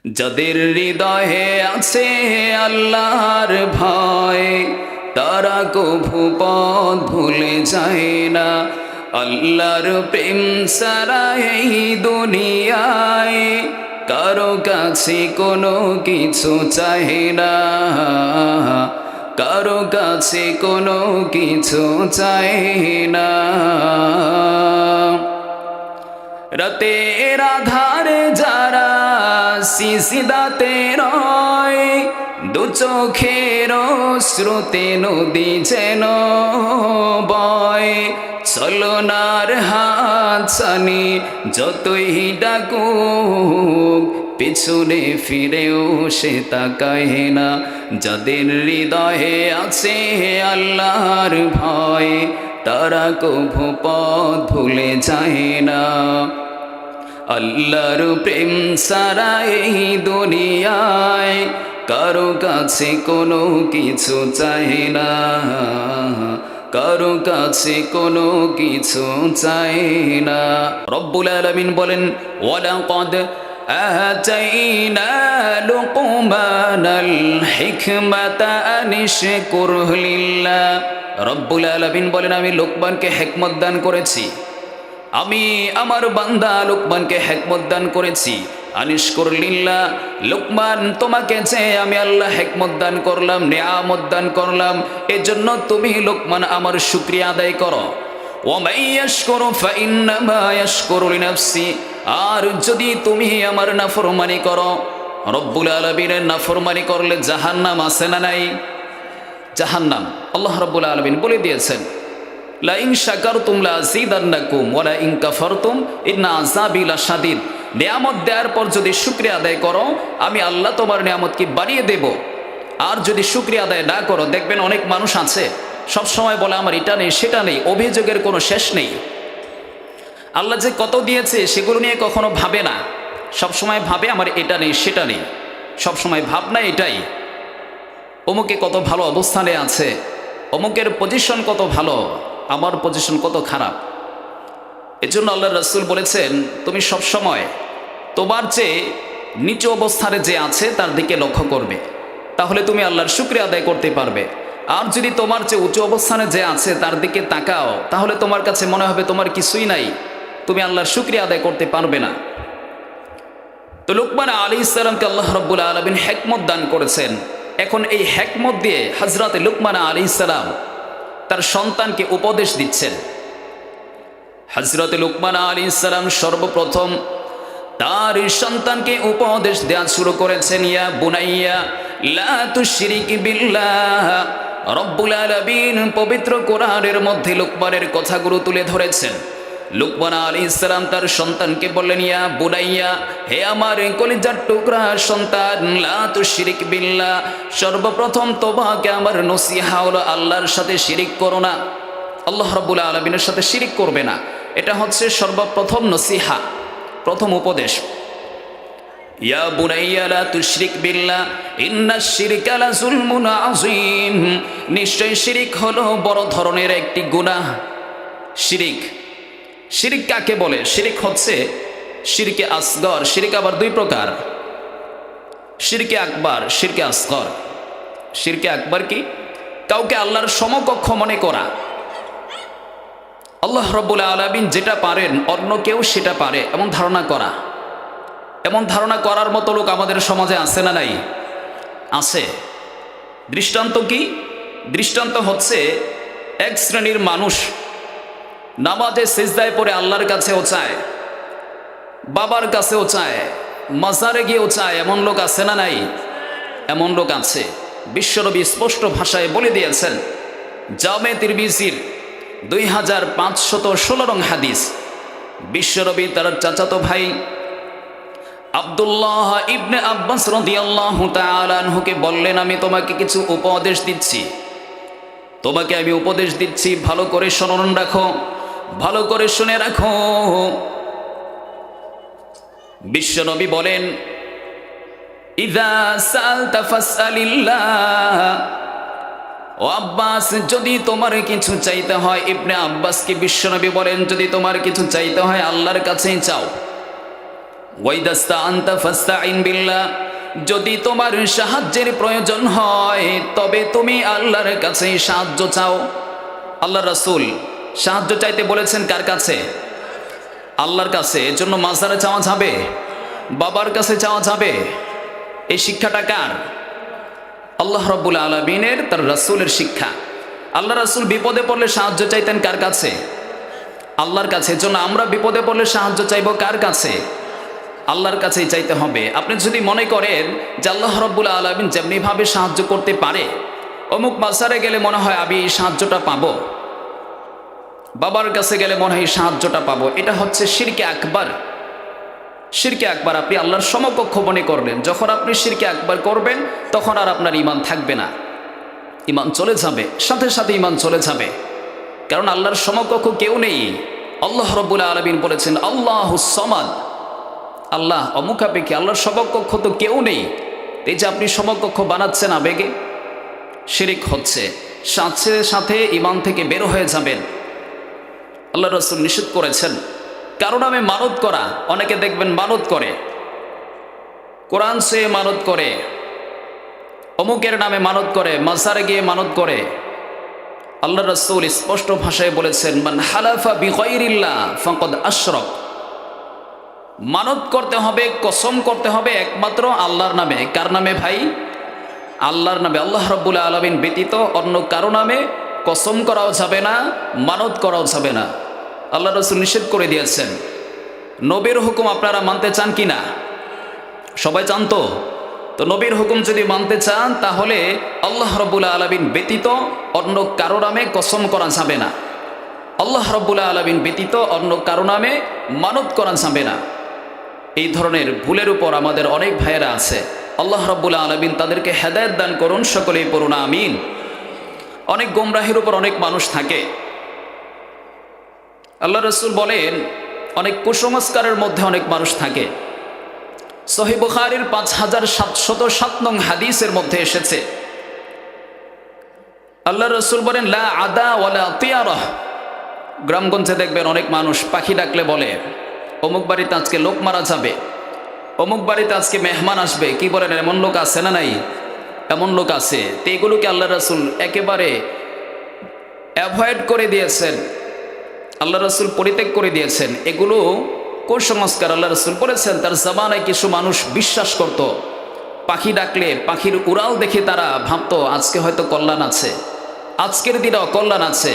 যাদের হৃদয়ে আছে আল্লাহর ভয়, তারা কভু পথ ভুলে যায় না। আল্লাহর প্রেম ছাড়া এই দুনিয়ায় কারো কাছে কোনো কিছু চায় না, কারো কাছে কোনো কিছু চায় না। রাতের আধারে যারা সিজদাতে রয়, দু চোখের শ্রুতে নদী যেন বয়। চলনার হাত ছানি যতই ডাকুক, পিছনে ফিরেও সে তাকায় না। যাদের হৃদয়ে আছে আল্লাহর ভয়, তারা কভু পথ ভুলে যায় না। আল্লাহর প্রেম ছাড়া এই দুনিয়ায় কারো কাছে কোনো কিছু চায় না, কারো কাছে কোনো কিছু চায় না। রব্বুল আলামিন বলেন, ওয়ালাকাদ আতাইনা লুকমানাল হিকমাতা আনিশকুর লিল্লাহ। রব্বুল আলামিন বলেন, আমি লোকমানকে হিকমত দান করেছি, আমি আমার বান্দা লোকমানকে হিকমত দান করেছি। আনিশকুর লিল্লাহ, লোকমান তোমাকে যে আমি আল্লাহ হিকমত দান করলাম, নিয়ামত দান করলাম, এজন্য তুমি লোকমান আমার শুকরিয়া আদায় করো। ওয়া মান ইয়াশকুরু ফাইন্নামা ইয়াশকুরু লিনাফসি, আর যদি তুমি আমার নাফরমানি করো, রব্বুল আলামিনের নাফরমানি করলে জাহান্নাম আছে না নাই? জাহান্নাম আল্লাহ রব্বুল আলামিন বলে দিয়েছেন, লা ইন শাকারতুম লা আযীদান্নাকুম ওয়া লা ইন কাফারতুম ইন্না আযাবি লাশাদীদ। নিয়ামত দেওয়ার পর যদি শুকরিয়া আদায় করো, আমি আল্লাহ তোমার নিয়ামতকে বাড়িয়ে দেব। আর যদি শুকরিয়া আদায় না করো, দেখবেন অনেক মানুষ আছে সব সময় বলে আমার এটা নেই সেটা নেই, অভিযোগের কোনো শেষ নেই। আল্লাহ যে কত দিয়েছে সেগুলো নিয়ে কখনো ভাবে না, সব সময় ভাবে আমার এটা নেই সেটা নেই, সব সময় ভাবনা এটাই, অমুকে কত ভালো অবস্থানে আছে, অমুকের পজিশন কত ভালো, আমার পজিশন কত খারাপ। এজন্য আল্লাহ রাসূল বলেছেন, তুমি সব সময় তোমার চেয়ে নিচু অবস্থানে যে আছে তার দিকে লক্ষ্য করবে, তাহলে তুমি আল্লাহর শুকরিয়া আদায় করতে পারবে। আর যদি তোমার চেয়ে উঁচু অবস্থানে যে আছে তার দিকে তাকাও, তাহলে তোমার কাছে মনে হবে তোমার কিছুই নাই, তুমি আল্লাহর শুকরিয়া আদায় করতে পারবে না। তো লুকমান আলাইহিস সালামকে আল্লাহ রাব্বুল আলামিন হিকমত দান করেছেন। এখন এই হিকমত দিয়ে হযরত লুকমান আলাইহিস সালাম তার সন্তানকে উপদেশ দিচ্ছেন। হযরত লুকমান আলাইহিস সালাম সর্বপ্রথম তার সন্তানকে উপদেশ দেওয়া শুরু করেছেন, ইয়া বুনাইয়া লা তুশরিক বিল্লাহ। রব্বুল আলামিন পবিত্র কোরআনের মধ্যে লুকমানের কথাগুলো তুলে ধরেছেন। লুকমান আলাইহিস সালাম তার সন্তানকে বললেন, ইয়া বুনাইয়া, হে আমার কলিজার টুকরা সন্তান, লা তুশরিক বিল্লাহ, সর্বপ্রথম তোমাকে আমার নসিহা হলো আল্লাহর সাথে শিরিক করো না, আল্লাহ রাব্বুল আলামিনের সাথে শিরিক করবে না। এটা হচ্ছে সর্বপ্রথম নসিহা, প্রথম উপদেশ। ইয়া বুনাইয়া লা তুশরিক বিল্লাহ ইন্নাশ শিরকা লাযুলমুন আযীম, নিশ্চয় শিরিক হলো বড় ধরনের একটি গুনাহ। শিরিক, শিরিক কাকে বলে? শিরিক হচ্ছে শিরকে আসগর। শিরিক আবার দুই প্রকার, শিরকে আকবার, শিরকে আসগর। শিরকে আকবার কি? কাউকে আল্লাহর সমকক্ষ মনে করা। আল্লাহ রাব্বুল আলামিন যেটা পারেন অন্য কেউ সেটা পারে এমন ধারণা করা। এমন ধারণা করার মতো লোক আমাদের সমাজে আছে না নাই? আছে। দৃষ্টান্ত কি? দৃষ্টান্ত হচ্ছে এক শ্রেণীর মানুষ নামাজে সিজদায় পড়ে আল্লাহর কাছেও চায়, বাবার কাছেও চায়, মাজারে গিয়েও চায়, এমন লোক আছে না নাই? এমন লোক আছে। বিশ্বনবী স্পষ্ট ভাষায় বলে দিয়েছেন, জামে তিরমিজির 2516 নং হাদিস, বিশ্বনবী তার চাচাতো ভাই আব্দুল্লাহ ইবনে আব্বাস রাদিয়াল্লাহু তাআলা আনহুকে বললেন, আমি তোমাকে কিছু উপদেশ দিচ্ছি, তোমাকে আমি উপদেশ দিচ্ছি, ভালো করে স্মরণ রাখো, ভালো করে শুনে রাখো। বিশ্বনবী বলেন, ইযা সালতা ফাসআলিল্লাহ। ও আব্বাস, যদি তোমার কিছু চাইতে হয়, ইবনে আব্বাসকে বিশ্বনবী বলেন, যদি তোমার কিছু চাইতে হয় আল্লাহর কাছেই চাও। ওয়াইদাস্তাআনতা ফাস্তাইন বিল্লাহ, যদি তোমার সাহায্যের প্রয়োজন হয় তবে তুমি আল্লাহর কাছে সাহায্য চাও। আল্লাহ রাসূল সাহায্য চাইতে বলেছেন কার কাছে? আল্লাহর কাছে। এজন্য মাজারে চাওয়া যাবে? বাবার কাছে চাওয়া যাবে? এই শিক্ষাটা কার? আল্লাহ রাব্বুল আলামিনের, তার রাসূলের শিক্ষা। আল্লাহ রাসূল বিপদে পড়লে সাহায্য চাইতেন কার কাছে? আল্লাহর কাছে। এজন্য আমরা বিপদে পড়লে সাহায্য চাইব কার কাছে? আল্লাহর কাছেই চাইতে হবে। আপনি যদি মনে করেন যে আল্লাহ রাব্বুল আলামিন যেমনিভাবে সাহায্য করতে পারে, অমুক মাজারে গেলে মনে হয় আমি এই সাহায্যটা পাবো, বাবার কাছে গেলে মনে হয় এই সাহায্যটা পাবো, এটা হচ্ছে শিরকে আকবার। শিরকে আকবার। আপনি আল্লাহর সমকক্ষ মনে করলেন। যখন আপনি শিরকে আকবার করবেন তখন আর আপনার ঈমান থাকবে না, ঈমান চলে যাবে, সাথে সাথে ঈমান চলে যাবে। কারণ আল্লাহর সমকক্ষ কেউ নেই। আল্লাহ রাব্বুল আলামিন বলেছেন আল্লাহুস সামাদ, আল্লাহ অমুখাপেক্ষী, আল্লাহর সমকক্ষ তো কেউ নেই। এই যে আপনি সমকক্ষ বানাচ্ছেন আবেগে, শিরিক হচ্ছে, সাথে সাথে ঈমান থেকে বের হয়ে যাবেন। আল্লাহ রাসূল নিষেধ করেছেন কারো নামে মানত করা। অনেকে দেখবেন মানত করে, কোরআন সে মানত করে, অমুকের নামে মানত করে, মাজারে গিয়ে মানত করে। আল্লাহ রাসূল স্পষ্ট ভাষায় বলেছেন মান হালাফা বিগাইরিল্লাহ ফাকাদ আশরাক। মানত করতে হবে, কসম করতে হবে একমাত্র আল্লাহর নামে। কার নামে ভাই? আল্লাহর নামে। আল্লাহ রাব্বুল আলামিন ব্যতীত অন্য কারো নামে কসম করাও যাবে না, মানত করাও যাবে না। আল্লাহ রাসূল নিষেধ করে দিয়েছেন। নবীর হুকুম আপনারা মানতে চান কি না? সবাই চান তো? তো নবীর হুকুম যদি মানতে চান তাহলে আল্লাহ রাব্বুল আলামিন ব্যতীত অন্য কারো নামে কসম করা যাবে না, আল্লাহ রাব্বুল আলামিন ব্যতীত অন্য কারো নামে মানত করা যাবে না। এই ধরনের ভুলের উপর আমাদের অনেক ভাইয়েরা আছে। আল্লাহ রাব্বুল আলামিন তাদেরকে হেদায়েত দান করুন, সকলেই পড়ুন আমিন। অনেক গোমরাহের উপর অনেক মানুষ থাকে। আল্লাহ রাসূল বলেন অনেক কুসংস্কারের মধ্যে অনেক মানুষ থাকে। সহিহ বুখারীর 5707 নং হাদিসের মধ্যে এসেছে, আল্লাহ রাসূল বলেন লা আদা ওয়ালা তিয়ারা। গ্রামগঞ্জে দেখবেন অনেক মানুষ পাখি ডাকলে বলে অমুক বাড়িতে আজকে লোক মারা যাবে, অমুক বাড়িতে আজকে মেহমান আসবে। কি বলেন, এমন লোক আছে না নাই? এমন লোক আছে। তো এগুলোকে আল্লাহ রাসূল একেবারে অ্যাভয়েড করে দিয়েছেন, আল্লাহ রাসূল পরিত্যাগ করে দিয়েছেন। এগুলো কুসংস্কার। আল্লাহ রাসূল বলেছেন তার জামানায় কিছু মানুষ বিশ্বাস করত, পাখি ডাকলে পাখির উড়াল দেখে তারা ভাবতো আজকে হয়তো কল্যাণ আছে, আজকের দিনে অকল্যাণ আছে।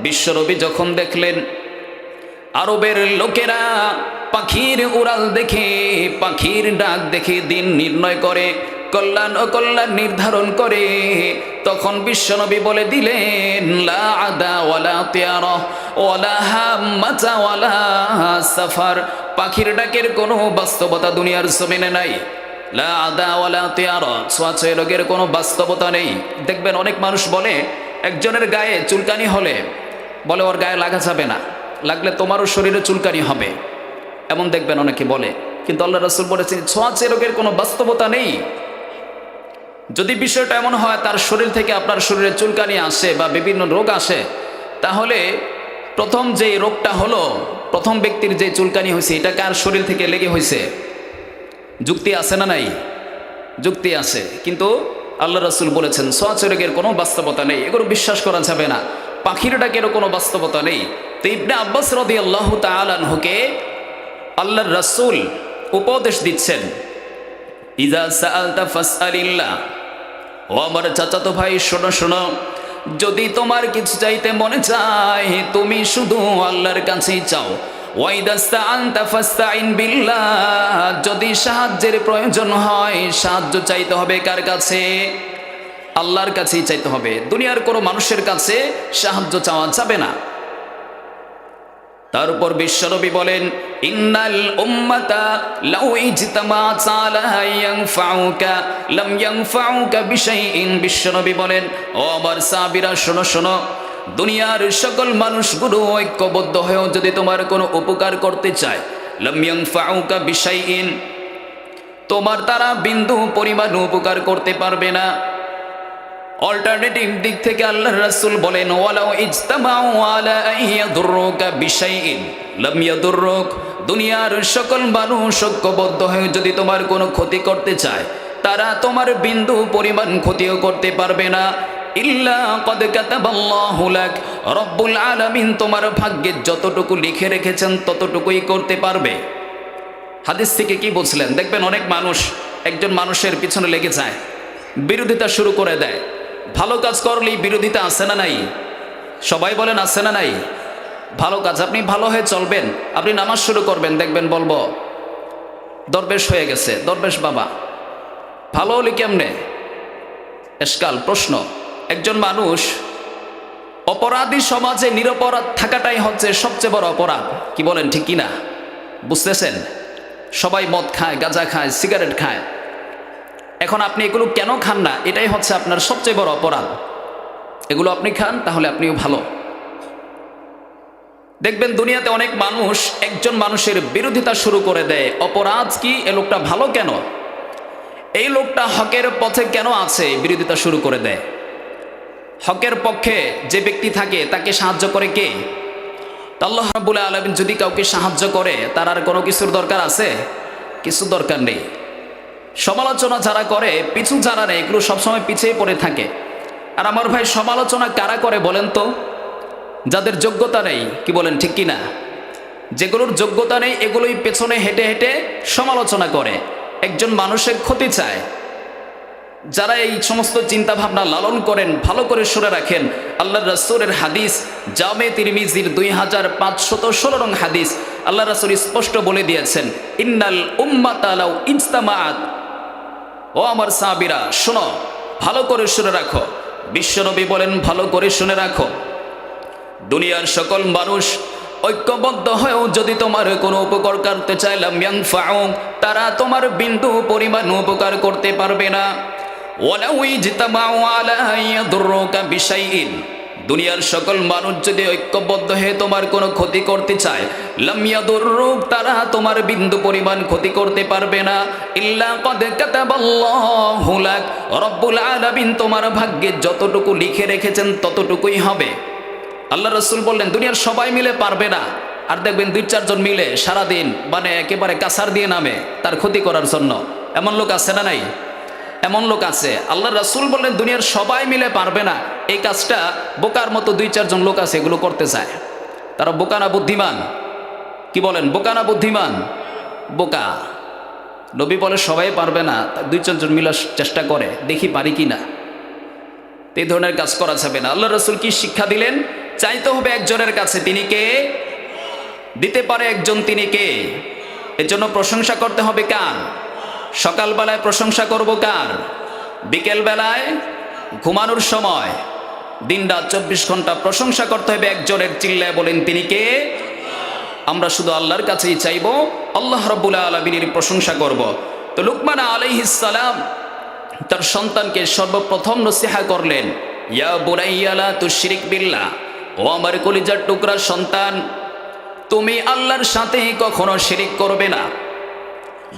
বিশ্বনবী যখন দেখলেন আরবের লোকেরা পাখির উড়াল দেখে, পাখির ডাক দেখে দিন নির্ণয় করে, কল্যাণ অকল্যাণ নির্ধারণ করে, তখন বিশ্বনবী বলে দিলেন লা আদা ওয়ালা তিয়ারা ওয়ালা হাম্মাতা ওয়ালা সাফার। পাখির ডাকের কোনো বাস্তবতা দুনিয়ার জমিনে নাই। লা আদা ওয়ালা তিয়ারা, ছোঁয়াছুঁয়ি রোগের কোনো বাস্তবতা নেই। দেখবেন অনেক মানুষ বলে একজনের গায়ে চুলকানি হলে বলে ওর গায়ে লাগা যাবে না, লাগলে তোমারও শরীরে চুলকানি হবে, এমন দেখবেন অনেকে বলে। কিন্তু আল্লাহ রাসূল বলেছেন ছোঁয়াছুঁয়ি রোগের কোনো বাস্তবতা নেই। যদি বিষয়টা এমন হয় তার শরীর থেকে আপনার শরীরে চুলকানি আসে বা বিভিন্ন রোগ আসে, তাহলে প্রথম যে রোগটা হলো, প্রথম ব্যক্তির যে চুলকানি হয়েছে এটা কার শরীর থেকে লেগে হয়েছে? যুক্তি আছে না নাই? যুক্তি আছে। কিন্তু আল্লাহ রাসূল বলেছেন ছোঁয়াছুঁয়ি রোগের কোনো বাস্তবতা নেই, এগুলো বিশ্বাস করা যাবে না। পাখির ডাকেরও কোনো বাস্তবতা নেই। তো ইবনে আব্বাস রাদিয়াল্লাহু তাআলা আনহুকে আল্লাহর রাসূল উপদেশ দিচ্ছেন ইযা সাআলতা ফাসআলিল্লাহ। ও আমার চাচাতো ভাই, শোনো শোনো, যদি তোমার কিছু চাইতে মনে চায় তুমি শুধু আল্লাহর কাছেই চাও। ওয়াইদাস্তাআনতা ফাস্তাইন বিল্লাহ, যদি সাহায্যের প্রয়োজন হয় সাহায্য চাইতে হবে কার কাছে? আল্লাহর কাছেই চাইতে হবে। দুনিয়ার কোনো মানুষের কাছে সাহায্য চাওয়া যাবে না। তারপর বিশ্বনবী বলেন ইন্নাল উম্মাতা লাউ ইজতামাআত আলা ইয়ানফাউকা লাম ইয়ানফাউকা বিশাইইন। বিশ্বনবী বলেন ও আমার সাহাবীরা শোনো শোনো, দুনিয়ার সকল মানুষগুলো ঐক্যবদ্ধ হয়েও যদি তোমার কোনো উপকার করতে চায়, লাম ইয়ানফাউকা বিশাইইন, তোমার তারা বিন্দু পরিমাণ উপকার করতে পারবে না। অল্টারনেটিভ দিক থেকে আল্লাহর রাসূল বলেন ওয়ালাউ ইজতামাউ আলা আন ইয়াদুররুকা বিশাইইন লাম ইয়াদুররুক দুনিয়ার সকল মানুষ ঐক্যবদ্ধ হয়ে যদি তোমার কোনো ক্ষতি করতে চায়, তারা তোমার বিন্দু পরিমাণ ক্ষতিও করতে পারবে না। ইল্লা ক্বাদ কাতাবাল্লাহু লাক, রব্বুল আলামিন তোমার ভাগ্যে যতটুকু লিখে রেখেছেন ততটুকুই করতে পারবে। হাদিস থেকে কি বুঝলেন? দেখবেন অনেক মানুষ একজন মানুষের পিছনে লেগে যায়, বিরোধিতা শুরু করে দেয়। ভালো কাজ করলেই বিরোধিতা আছে না নাই? সবাই বলেন আছে না নাই? ভালো কাজ, আপনি ভালো হয়ে চলবেন, আপনি নামাজ শুরু করবেন, দেখবেন বলবো দরবেশ হয়ে গেছে, দরবেশ বাবা। ভালো হলে কেমনে? এশকাল, প্রশ্ন। একজন মানুষ অপরাধী সমাজে নিরপরাধ থাকাটাই হচ্ছে সবচেয়ে বড় অপরাধ। কি বলেন, ঠিক কিনা? বুঝতেছেন? সবাই মদ খায়, গাঁজা খায়, সিগারেট খায়। এখন আপনি এগুলো কেন খান না? এটাই হচ্ছে আপনার সবচেয়ে বড় অপরাধ। এগুলো আপনি খান, তাহলে আপনিও ভালো। দেখবেন দুনিয়াতে অনেক মানুষ একজন মানুষের বিরোধিতা শুরু করে দেয়। অপরাধ কি? এ লোকটা ভালো কেন? এই লোকটা হকের পথে কেন আছে? বিরোধিতা শুরু করে দেয়। হকের পক্ষে যে ব্যক্তি থাকে তাকে সাহায্য করে কে? আল্লাহ রাব্বুল আলামিন যদি কাউকে সাহায্য করে, তার আর কোনো কিছুর দরকার আছে? কিছু দরকার নেই। সমালোচনা যারা করে, পিছু যারা নেই, এগুলো সবসময় পিছিয়ে পড়ে থাকে। আর আমার ভাই, সমালোচনা কারা করে বলেন তো? যাদের যোগ্যতা নেই। কি বলেন, ঠিক কিনা? যেগুলোর যোগ্যতা নেই এগুলোই পেছনে হেঁটে হেঁটে সমালোচনা করে, একজন মানুষের ক্ষতি চায়। যারা এই সমস্ত চিন্তা ভাবনা লালন করেন, ভালো করে শুনে রাখেন, আল্লাহর রাসূলের হাদিস, জামে তিরমিজির 2516 নং হাদিস, আল্লাহ রাসূল স্পষ্ট বলে দিয়েছেন, ইন্নাল উম্মাতা লাউ ইজতামাআত। ও আমার সাহাবীরা, শোনো, ভালো করে শুনে রাখো। বিশ্বনবী বলেন, ভালো করে শুনে রাখো, দুনিয়ার সকল মানুষ ঐক্যবদ্ধ হয়েও যদি তোমার কোনো উপকার করতে চায়, লাম ইয়ানফাউ, তারা তোমার বিন্দু পরিমাণ উপকার করতে পারবে না। ওয়ালাউ ইজতামাউ আলা ইয়াদুররুকা বিশাইইন, দুনিয়ার সকল মানুষ যদি ঐক্যবদ্ধ হয়ে তোমার কোনো ক্ষতি করতে চায়, লাম ইয়াদুররুক, তারা তোমার বিন্দু পরিমাণ ক্ষতি করতে পারবে না। ইল্লা ক্বাদ কাতাবাল্লাহু লাক, রব্বুল আলামিন তোমার ভাগ্যে যতটুকু লিখে রেখেছেন ততটুকুই হবে। আল্লাহ রাসূল বললেন, দুনিয়ার সবাই মিলে পারবে না। আর দেখবেন 2-4 জন মিলে সারাদিন মানে একেবারে কাছার দিয়ে নামে তার ক্ষতি করার জন্য। এমন লোক আছে না নাই? এমন লোক আছে। আল্লাহ রাসূল বললেন, দুনিয়ার সবাই মিলে পারবে না। এই কাজটা বোকার মতো 2-4 জন লোক আছে, এগুলো করতে চায়। তারা বোকা না বুদ্ধিমান? কি বলেন, বোকা না বুদ্ধিমান? বোকা। নবী বলে সবাই পারবে না, 2-4 জন মিলে চেষ্টা করে, দেখি পারি কি না। এই ধরনের কাজ করা যাবে না। আল্লাহ রাসূল কি শিক্ষা দিলেন? চাইতে হবে একজনের কাছে, তিনি কে? দিতে পারে একজন, তিনি কে? এর জন্য প্রশংসা করতে হবে কার? সকালবেলায় প্রশংসা করব কার? বিকেল বেলায় ঘুমানোর সময়, দিনরাত 24 ঘন্টা প্রশংসা করতে হবে একজনের। চিল্লায় বলেন, তিনি কে? আমরা শুধু আল্লাহর কাছেই চাইব, আল্লাহ রাব্বুল আলামিনের প্রশংসা করব। তো লুকমান আলাইহিস সালাম তার সন্তানকে সর্বপ্রথম নসিহা করলেন, ইয়া বুনাইয়া লা তুশরিক বিল্লাহ, ও আমার কলিজার টুকরা সন্তান, তুমি আল্লাহর সাথে কখনো শিরিক করবে না।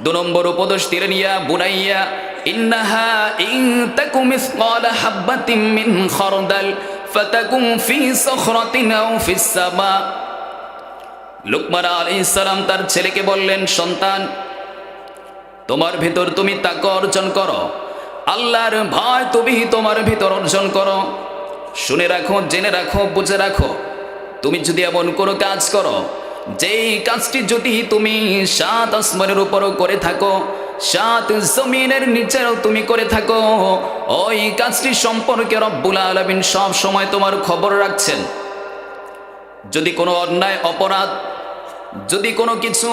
2 নম্বর উপদেশ দিলেন, ইয়া বুনাইয়া ইন্নাহা ইন তাকুম মিসকালা হাববাতিন মিন খারদাল ফাতাকুম ফি সখরাতিন আও ফিস সামা। লুকমান আলাইহিস সালাম তার ছেলেকে বললেন, সন্তান, তোমার ভিতর তুমি তাকওয়া অর্জন করো, আল্লাহর ভয় তুমি তোমার ভিতর অর্জন করো। শুনে রাখো, জেনে রাখো, বুঝে রাখো, তুমি যদি এমন কোনো কাজ করো, যেই কাজটি যদি তুমি 7 আসমানের উপরও করে থাকো, 7 জমিনের নিচেও তুমি করে থাকো, ওই কাজটি সম্পর্কে রব্বুল আলামিন সব সময় তোমার খবর রাখছেন। যদি কোনো অন্যায় অপরাধ, যদি কোনো কিছু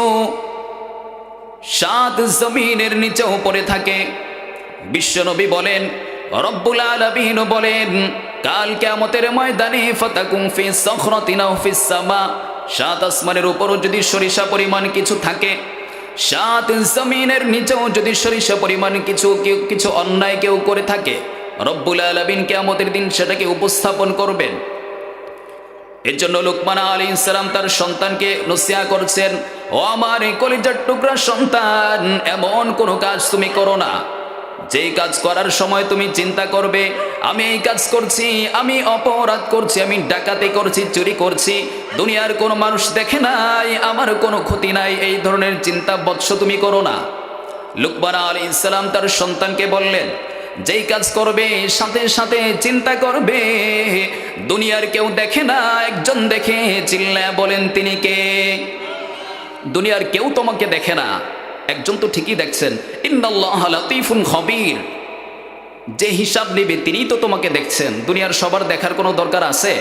7 জমিনের নিচেও পড়ে থাকে, বিশ্বনবী বলেন, রব্বুল আলামিন বলেন, কাল কিয়ামতের ময়দানে ফাতাকুম ফি সখরাতিন আও ফিস সামা, 7 আসমানের উপরও যদি সরিষা পরিমাণ কিছু থাকে, 7 জমিনের নিচেও যদি সরিষা পরিমাণ কিছু অন্যায় কেউ করে থাকে, রব্বুল আলামিন কিয়ামতের দিন সেটাকে উপস্থাপন করবেন। এর জন্য লুকমান আলাইহিস সালাম তার সন্তানকে নসিহত করছেন, ও আমার কলিজার টুকরা সন্তান, এমন কোনো কাজ তুমি করো না যেই কাজ করার সময় তুমি চিন্তা করবে আমি এই কাজ করছি, আমি অপরাধ করছি, আমি ডাকাতি করছি, চুরি করছি, দুনিয়ার কোনো মানুষ দেখে নাই, আমার কোনো ক্ষতি নাই, এই ধরনের চিন্তা বৎস তুমি করো না। লুকমান আলাইহিস সালাম তার সন্তানকে বললেন, যেই কাজ করবে সাথে সাথে চিন্তা করবে দুনিয়ার কেউ দেখে না, একজন দেখে, চিল্লায়া বলেন তিনি কে? দুনিয়ার কেউ তোমাকে দেখে না, একজন তো ঠিকই দেখছেন। ইন্নাল্লাহা লাতীফুন খবীর, যে হিসাব নেবে তিনিই তো তোমাকে দেখছেন, দুনিয়ার সবার দেখার কোনো দরকার আছে?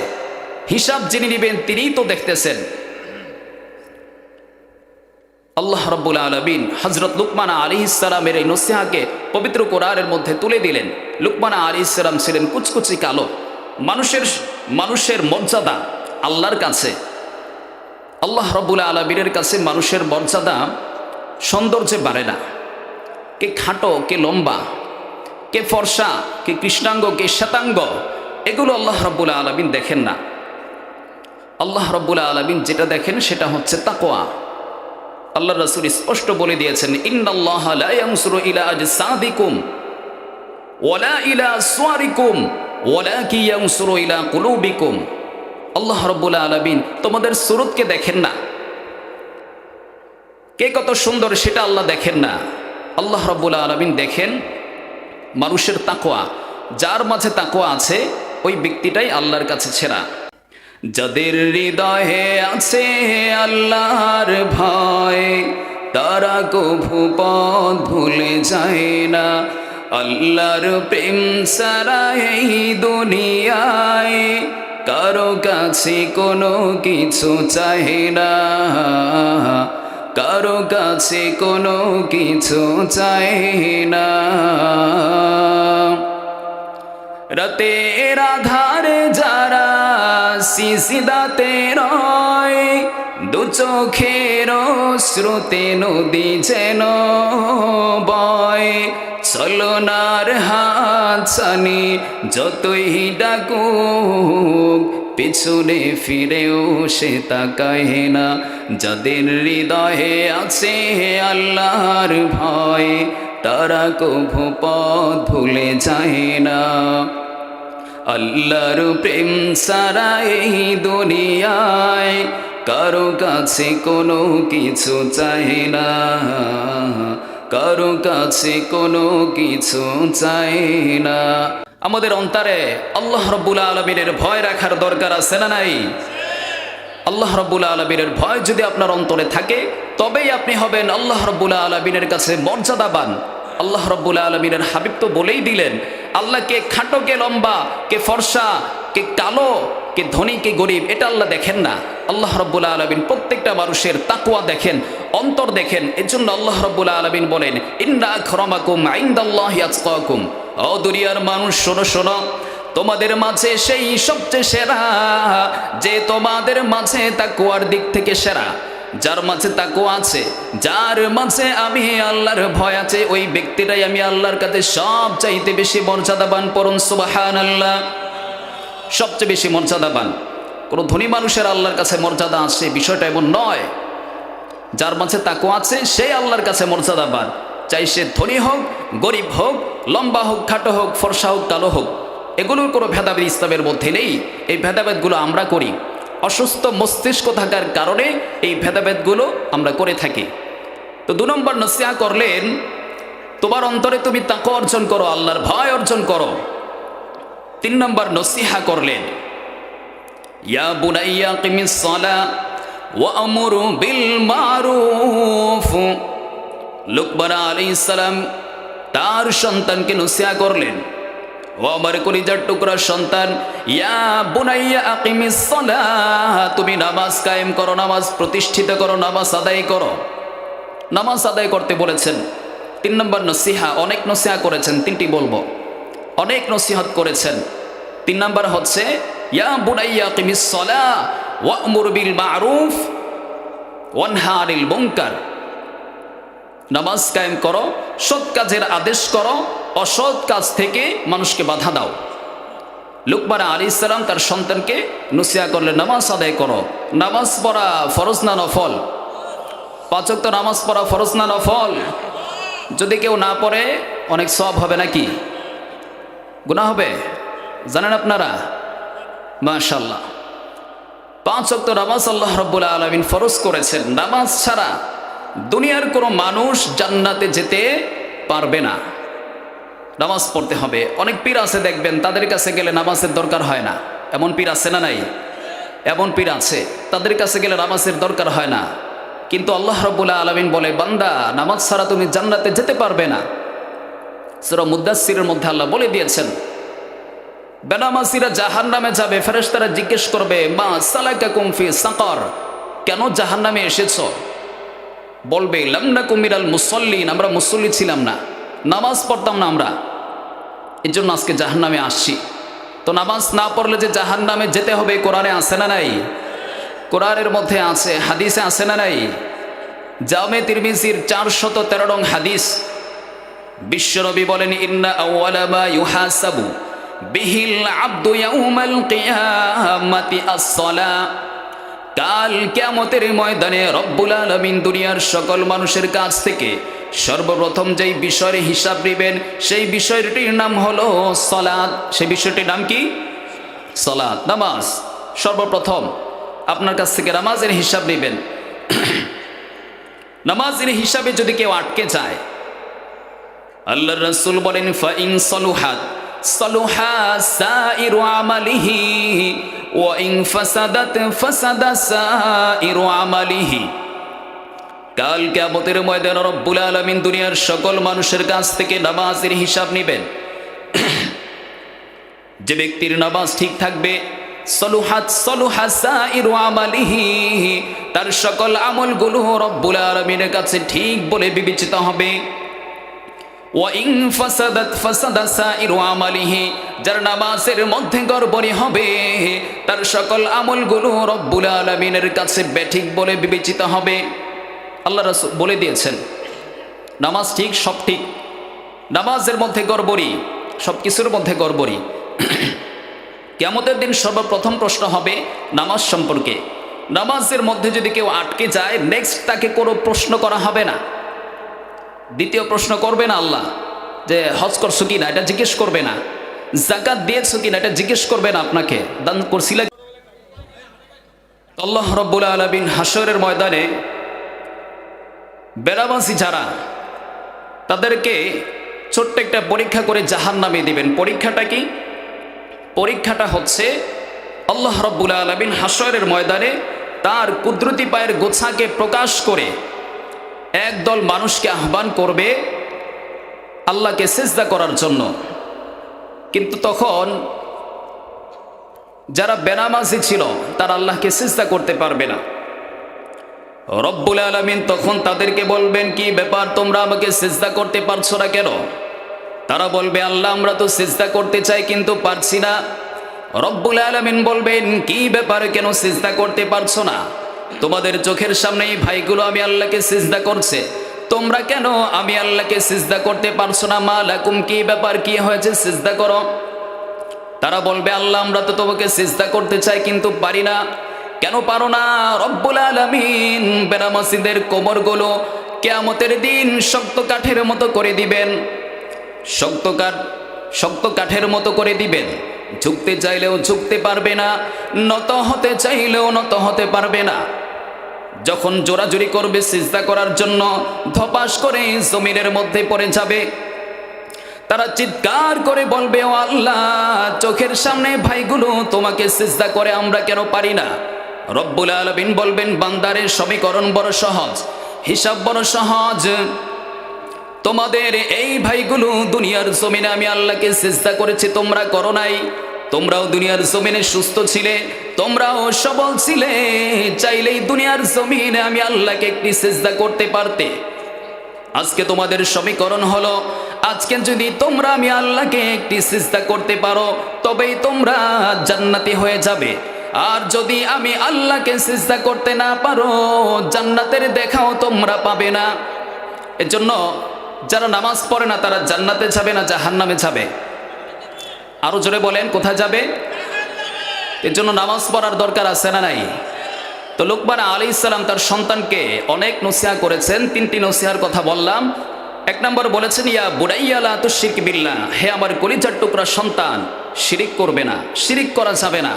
হিসাব যিনি নেবেন তিনিই তো দেখতেছেন। আল্লাহ রাব্বুল আলামিন হযরত লুকমান আলাইহিস সালামের এই নসিহাকে পবিত্র কোরআনের মধ্যে তুলে দিলেন। লুকমান আলাইহিস সালাম ছিলেন কুচকুচি কালো। মানুষের মর্যাদা আল্লাহর কাছে, আল্লাহ রাব্বুল আলামিনের কাছে মানুষের মর্যাদা সৌন্দর্যে বাড়ে না। কে খাটো, কে লম্বা, কে ফর্সা, কে কৃষ্ণাঙ্গ, কে শ্বেতাঙ্গ, এগুলো আল্লাহ রাব্বুল আলামিন দেখেন না। আল্লাহ রাব্বুল আলামিন যেটা দেখেন সেটা হচ্ছে তাকওয়া। আল্লাহ রাসূল স্পষ্ট বলে দিয়েছেন, ইন্নাল্লাহা লা ইয়ানসুরু ইলা আজসাদিকুম ওয়ালা ইলা আসওয়ারিকুম ওয়ালাকিন ইয়ানসুরু ইলা কুলুবিকুম। আল্লাহ রাব্বুল আলামিন তোমাদের সুরতকে দেখেন না, কে কত সুন্দর সেটা আল্লাহ দেখেন না। আল্লাহ রাব্বুল আলামিন দেখেন মানুষের তাকওয়া। যার মাঝে তাকওয়া আছে ওই ব্যক্তিটাই আল্লাহর কাছে সেরা। যাদের হৃদয়ে আছে আল্লাহর ভয় তারা কভু পথ ভুলে যায় না। আল্লাহর প্রেম ছাড়া এই দুনিয়ায় কারো কাছে কোনো কিছু চায় না, কারো কাছে কোনো কিছু চায় না। রাতের আধারে যারা সিজদাতে রয়, দু চোখের শ্রুতে নদী যেন বয়। চলনার হাত ছানি যতই ডাকুক পিছনে ফিরেও সে তাকায় না। যাদের হৃদয়ে আছে আল্লাহর ভয় তারা কভু পথ ভুলে যায় না। আল্লাহর প্রেম ছাড়া এই দুনিয়ায় কারো কাছে কোনো কিছু চায় না, কারো কাছে কোনো কিছু চায় না। আমাদের অন্তরে আল্লাহ রাব্বুল আলামিনের ভয় রাখার দরকার আছে না নাই? আল্লাহ রাব্বুল আলামিনের ভয় যদি আপনার অন্তরে থাকে তবেই আপনি হবেন আল্লাহ রাব্বুল আলামিনের কাছে মর্যাদাবান। আল্লাহ রাব্বুল আলামিনের হাবিব তো বলেই দিলেন, আল্লাহ কে খাটো, কে লম্বা, কে ফর্সা, কে কালো, কে ধনী, কে গরিব, এটা আল্লাহ দেখেন না। আল্লাহ রাব্বুল আলামিন প্রত্যেকটা মানুষের তাকওয়া দেখেন, অন্তর দেখেন। এজন্য আল্লাহ রাব্বুল আলামিন বলেন, ইন্না আকরামাকুম ইনদাল্লাহি আতকাকুম। ও দুনিয়ার মানুষ শোনো শোনো, তোমাদের মাঝে সেই সবচেয়ে সেরা যে তোমাদের মাঝে তাকওয়ার দিক থেকে সেরা। যার মাঝে তাকওয়া আছে, যার মাঝে আমি আল্লাহর ভয় আছে, ওই ব্যক্তিটাই আমি আল্লাহর কাছে সবচাইতে বেশি মর্যাদাবান। পড়ুন সুবহানাল্লাহ। সবচেয়ে বেশি মর্যাদাবান। কোনো ধনী মানুষের আল্লাহর কাছে মর্যাদা আছে বিষয়টা এমন নয়। যার মাঝে তাকওয়া আছে সেই আল্লাহর কাছে মর্যাদাবান, চাই সে ধনী হোক, গরিব হোক, লম্বা হোক, খাটো হোক, ফর্সা হোক, কালো হোক, এগুলোর কোনো ভেদাভেদ ইসলামের মধ্যে নেই। এই ভেদাভেদগুলো আমরা করি, অসুস্থ মস্তিষ্ক থাকার কারণে এই ভেদাভেদগুলো আমরা করে থাকি। তো 2 নম্বর নসিহত করলেন, তোমার অন্তরে তুমি তাকওয়া অর্জন করো, আল্লাহর ভয় অর্জন করো। 3 নম্বর নসিহত করলেন, ইয়া বুনাইয়া কিমিস সালাহ ওয়া আমুর বিল মারুফ। লুকমান আলাইহিস সালাম তার সন্তানকে নসিহত করলেন, ও আমার কলিজার টুকরা সন্তান, ইয়া বুনাইয়া আকিমিস সালাহ, তুমি নামাজ কায়েম করো, নামাজ প্রতিষ্ঠিত করো, নামাজ আদায় করো। নামাজ আদায় করতে বলেছেন। 3 নম্বর নসিহত। অনেক নসিহত করেছেন, 3টি বলবো। অনেক নসিহত করেছেন। 3 নম্বর হচ্ছে ইয়া বুনাইয়া আকিমিস সালাহ ওয়া আমুর বিল মারুফ ওয়ানহা আনিল মুনকার। নামাজ কায়েম করো, সৎ কাজের আদেশ করো, অসৎ কাজ থেকে মানুষকে বাধা দাও। লুকমান আলাইহিস সালাম তার সন্তানকে নসিহত করলেন, নামাজ আদায় করো। নামাজ পড়া ফরজ না নফল? 5 ওয়াক্ত নামাজ পড়া ফরজ না নফল? যদি কেউ না পড়ে অনেক সওয়াব হবে নাকি? গুনাহ হবে? জানেন আপনারা? মাশাআল্লাহ। 5 ওয়াক্ত নামাজ আল্লাহ রাব্বুল আলামিন ফরজ করেছেন। নামাজ ছাড়া দুনিয়ার কোনো মানুষ জান্নাতে যেতে পারবে না। নামাজ পড়তে হবে। অনেক পীর আছে দেখবেন, তাদের কাছে গেলে নামাজের দরকার হয় না। এমন পীর আছে না নাই? এমন পীর আছে, তাদের কাছে গেলে নামাজের দরকার হয় না। কিন্তু আল্লাহ রাব্বুল আলামিন বলে, বান্দা নামাজ ছাড়া তুমি জান্নাতে যেতে পারবে না। সূরা মুদ্দাসসিরের মধ্যে আল্লাহ বলে দিয়েছেন, বেনামাজিরা জাহান্নামে যাবে। ফেরেশতারা জিজ্ঞেস করবে, মা সালাকাকুম ফি সাকার, কেন জাহান্নামে এসেছো? বলবে, লাম নাকুম মিনাল মুসাল্লিন, আমরা মুসল্লি ছিলাম না, নামাজ পড়তাম না আমরা, এই জন্য আজকে জাহান্নামে আসছি। তো নামাজ না পড়লে যে জাহান্নামে যেতে হবে, কোরআনে আছে না নাই? কোরআনের মধ্যে আছে, হাদিসে আছে না নাই? জামে তিরমিজির 413 নং হাদিস, বিশ্বনবী বলেন, ইন্না আউয়ালা মা ইউহাসাবু বিহিল আবদু ইয়াউমাল কিয়ামাতি আস-সালাহ। কাল কিয়ামতের ময়দানে রব্বুল আলামিন দুনিয়ার সকল মানুষের কাছ থেকে সর্বপ্রথম যেই বিষয়ের হিসাব নেবেন, সেই বিষয়টির নাম হলো সালাত। সেই বিষয়টির নাম কি? সালাত, নামাজ। সর্বপ্রথম আপনার কাছ থেকে নামাজের হিসাব নেবেন। নামাজের হিসাবে যদি কেউ আটকে যায়, আল্লাহর রাসূল বলেন, ফাইন সালুহাত সালুহা সাইরু আমালিহি ওয়া ইন ফাসাদাত ফাসাদা সাইরু আমালিহি। কাল কিয়ামতের ময়দানে রব্বুল আলামিন দুনিয়ার সকল মানুষের কাছ থেকে নামাজের হিসাব নেবেন। যে ব্যক্তির নামাজ ঠিক থাকবে, সালুহাত সালুহা সাইরু আমালিহি, তার সকল আমলগুলো রব্বুল আলামিনের কাছে ঠিক বলে বিবেচিত হবে। ওয়া ইন ফাসাদাত ফাসাদা সাইরু আমালিহি, যার নামাজের মধ্যে গড়বড়ি হবে, তার সকল আমলগুলো রব্বুল আলামিনের কাছে বেঠিক বলে বিবেচিত হবে। আল্লাহ রাসূল বলে দিয়েছেন, নামাজ ঠিক, সব ঠিক, নামাজের মধ্যে গড়বড়ি, সব কিছুর মধ্যে গড়বড়ি। কিয়ামতের দিন সর্বপ্রথম প্রশ্ন হবে নামাজ সম্পর্কে। নামাজের মধ্যে যদি কেউ আটকে যায়, নেক্সট তাকে কোনো প্রশ্ন করা হবে না। দ্বিতীয় প্রশ্ন করবে না আল্লাহ, যে হজ করছো কিনা, এটা জিজ্ঞেস করবে না। যাকাত দিয়েছো কিনা, এটা জিজ্ঞেস করবে না। আপনাকে দান করছিলা। আল্লাহ রাব্বুল আলামিন হাশরের ময়দানে বেনামাজি যারা, তাদেরকে ছোট্ট একটা পরীক্ষা করে জাহান্নামে দিবেন। পরীক্ষাটা কি? পরীক্ষাটা হচ্ছে, আল্লাহ রাব্বুল আলামিন হাশরের ময়দানে তার কুদরতি পায়ের গোছাকে প্রকাশ করে একদল মানুষকে আহ্বান করবে আল্লাহকে সিজদা করার জন্য। কিন্তু তখন যারা বেনামাজি ছিল, তারা আল্লাহকে সিজদা করতে পারবে না। রব্বুল আলামিন তখন তাদেরকে বলবেন, কি ব্যাপার, তোমরা আমাকে সিজদা করতে পারছো না কেন? তারা বলবে, আল্লাহ আমরা তো সিজদা করতে চাই কিন্তু পারছি না। রব্বুল আলামিন বলবেন, কি ব্যাপার, কেন সিজদা করতে পারছো না? তোমাদের চোখের সামনেই ভাইগুলো আমি আল্লাহকে সিজদা করছে, তোমরা কেন আমি আল্লাহকে সিজদা করতে পারছো না? মা লাকুম, কি ব্যাপার, কি হয়েছে, সিজদা করো। তারা বলবে, আল্লাহ আমরা তো তোমাকে সিজদা করতে চাই কিন্তু পারি না। কেন পারো না? রব্বুল আলামিন বেনামাজিদের কোমরগুলো কিয়ামতের দিন শক্ত কাঠের মতো করে দিবেন। শক্ত কাঠের মতো করে দিবেন। ঝুঁকতে চাইলেও ঝুঁকতে পারবে না, নত হতে চাইলেও নত হতে পারবে না। যখন জোরাজুরি করবে সিজদা করার জন্য, ধপাস করে জমিনের মধ্যে পড়ে যাবে। তারা চিৎকার করে বলবে, ও আল্লাহ, চোখের সামনে ভাইগুলো তোমাকে সিজদা করে, আমরা কেন পারি না? রব্বুল আলামিন বলবেন, বান্দারের সমীকরণ বড় সহজ, হিসাব বড় সহজ। তোমাদের এই ভাইগুলো দুনিয়ার জমিনে আমি আল্লাহকে সিজদা করেছি, তোমরা করো নাই। তোমরাও দুনিয়ার জমিনে সুস্থ ছিলে, তোমরাও সবল ছিলে, চাইলেই দুনিয়ার জমিনে আমি আল্লাহকে একটি সিজদা করতে পারতে। আজকে তোমাদের সমীকরণ হলো, আজকে যদি তোমরা আমি আল্লাহকে একটি সিজদা করতে পারো, তবেই তোমরা জান্নাতি হয়ে যাবে। আর যদি আমি আল্লাহকে সিজদা করতে না পারো, জান্নাতের দেখাও তোমরা পাবে না। এজন্য যারা নামাজ পড়ে না, তারা জান্নাতে যাবে না জাহান্নামে যাবে? আরো জোরে বলেন, কোথায় যাবে? এর জন্য নামাজ পড়ার দরকার আছে না নাই? তো লুকমান আলাইহিস সালাম তার সন্তানকে অনেক নসিহা করেছেন। 3টি নসিহার কথা বললাম। এক নম্বর বলেছেন ইয়া বুড়াইয়া লা তুশরিক বিল্লাহ, হে আমার কলিজার টুকরা সন্তান, শিরিক করবে না, শিরিক করা যাবে না।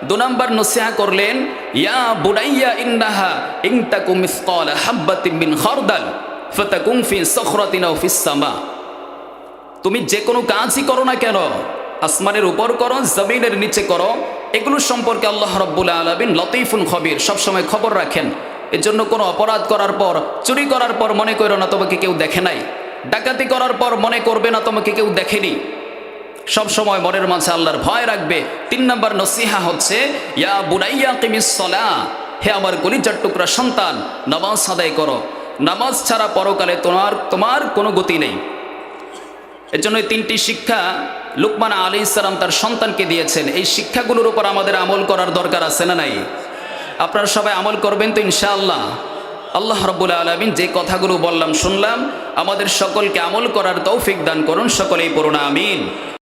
2 নম্বর নসিহা করলেন ইয়া বুড়াইয়া ইন্নাহা ইন তাকুম মিসকালা হাববাতিন মিন খারদাল ফাতাকুম ফি সখরাতিন আও ফিস সামা। তুমি যে কোনো কাজই করো না কেন, আসমানের উপর করো, জমিনের নিচে করো, এগুলো সম্পর্কে আল্লাহ রাব্বুল আলামিন লতীফুন খবীর, সবসময় খবর রাখেন। এর জন্য কোনো অপরাধ করার পর, চুরি করার পর মনে করো না তোমাকে কেউ দেখে নাই, ডাকাতি করার পর মনে করবে না তোমাকে কেউ দেখেনি, সব সময় মনের মাঝে আল্লাহর ভয় রাখবে। 3 নম্বর নসিহা হচ্ছে ইয়া বুনাইয়া কিমিস সালাহ, হে আমার কলিজার টুকরা সন্তান, নামাজ আদায় করো, নামাজ ছাড়া পরকালে তোমার কোনো গতি নেই। এর জন্য 3টি শিক্ষা লুকমান আলাইহিস সালাম তার সন্তানকে দিয়েছেন। এই শিক্ষাগুলোর উপর আমাদের আমল করার দরকার আছে না নাই? আপনারা সবাই আমল করবেন তো ইনশাআল্লাহ? আল্লাহ রাব্বুল আলামিন যে কথাগুলো বললাম শুনলাম, আমাদের সকলকে আমল করার তৌফিক দান করুন, সকলেই পড়ুন আমিন।